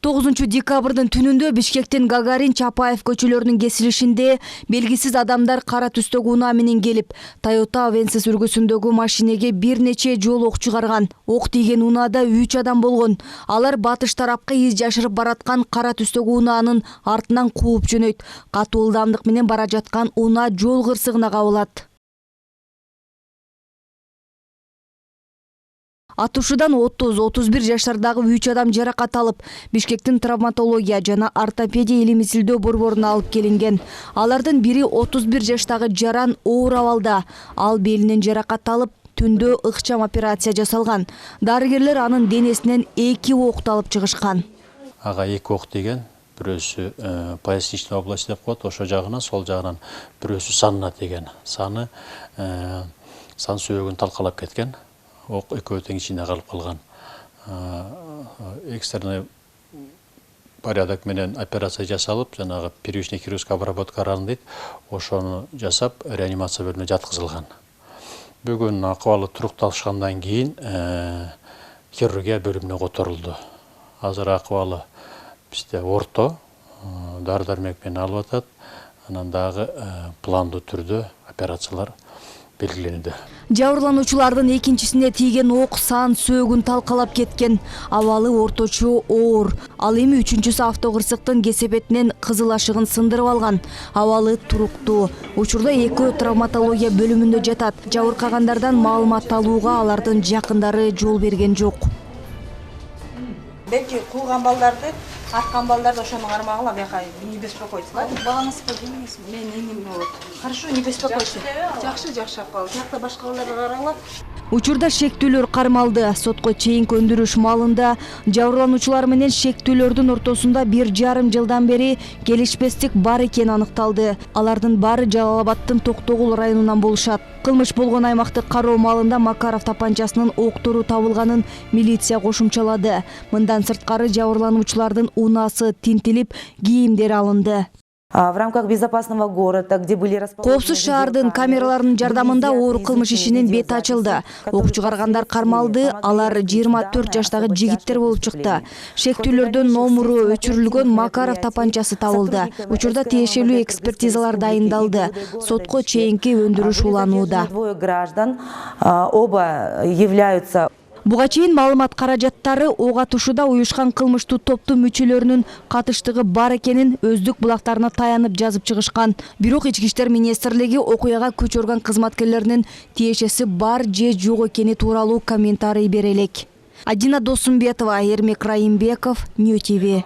9-декабрдын түнүндө Бишкектин Гагарин Чапаев көчөлөрүнүн кесилишинде белгисиз адамдар кара түстөгү унаа менен келип, Toyota Avensis үлгүсүндөгү машинеге бир нече жолу ок чыгарган. Ок тийген унаада 3 адам болгон. Алар батыш тарапка из жашырып бараткан кара түстөгү унаанын артынан кууп жөнөйт. Катуу ылдамдык менен бара жаткан унаа жол кырсыгына кабылат. Атышуудан 30-31 жаштардагы 3 адам жаракат алып, Бишкектин травматология жана ортопедия илимисилдөө борборуна алып келинген. Алардын бири 31 жаштагы Жаран оор абалда. Ал белинен жаракат алып, түндө ыкчам операция жасалган. Дарыгерлер анын денесинен 2 окту алып чыгышкан. Ага 2 ок деген, бирөөсү поясничный область деп коет, ошо жагынан, сол жагынан бирөөсү санына деген. Сан сөөөгүн талкалап кеткен. Ок экөө тең ичинде калып калган. Экстерный порядок менен операция жасалып, жанагы первичный хирургическая обработка аралын дейт, ошону жасап, реанимация бөлүмүнө жаткызылган. Бүгүн акыбалы турукталышкандан кийин хирургия бөлүмүнө которулду. Азыр акыбалы бизде орто, дары-дармек менен алып атат, анан дагы пландуу түрдө операциялар белгиленди. Жабырлануучулардын экинчисине тийген ок сан сөөгүн талкалап кеткен. Абалы орточо оор. Ал эми үчүнчүсү автокырсыктын кесепетинен кызыл ашыгын сындырып алган. Абалы туруктуу. Учурда экөө травматология бөлүмүндө жатат. Жабыркагандардан маалымат алууга алардын жакындары жол берген жок. Белки кууган балдарды, аткан балдарды ошону кармагыла, бияка не беспокойтесь. Балаңыз келдиңиз, мен энем болот. Хорошо, не беспокойтесь. Жакшы апал. Тиякта башка балдарга карагыла. Учурда шектүүлөр кармалды. Сотко чейинки өндүрүш маалында жабырлануучулар менен шектүүлөрдүн ортосунда 1,5 жылдан бери келишпестик бар экени аныкталды. Алардын баары Жалал Абадтын Токтогул районунан болушат. Кылмыш болгон аймакты кароо маалында Макаров тапанчасынын октору табылганын милиция кошумчалады. Мындан сырткары жабырлануучулардын унаасы тинтилип, кийимдери алынды. В рамках безопасного города, где были расположены... Коопсуз шаардын камераларынын жардамында оор кылмыш ишинин бети ачылды. Ок чыгаргандар кармалды, алар 24 жаштагы жигиттер болуп чыкты. Шектүүлөрдүн номуру өчүрүлгөн Макаров тапанчасы табылды. Учурда тиешелүү экспертизалар дайындалды. Сотко чейинки өндүрүш уланууда. Двое граждан, оба являются... Буга чейин маалымат каражаттары ок атышууда уюшкан кылмыштуу топтун мүчөлөрүнүн катыштыгы бар экенин өздүк булактарына таянып жазып чыгышкан. Бирок Ички иштер министрлиги окуяга күч орган кызматкерлеринин тиешеси бар же жок экени тууралуу комментарий бере элек. Адина Досумбетова, Эрмек Райымбеков, Нью ТВ.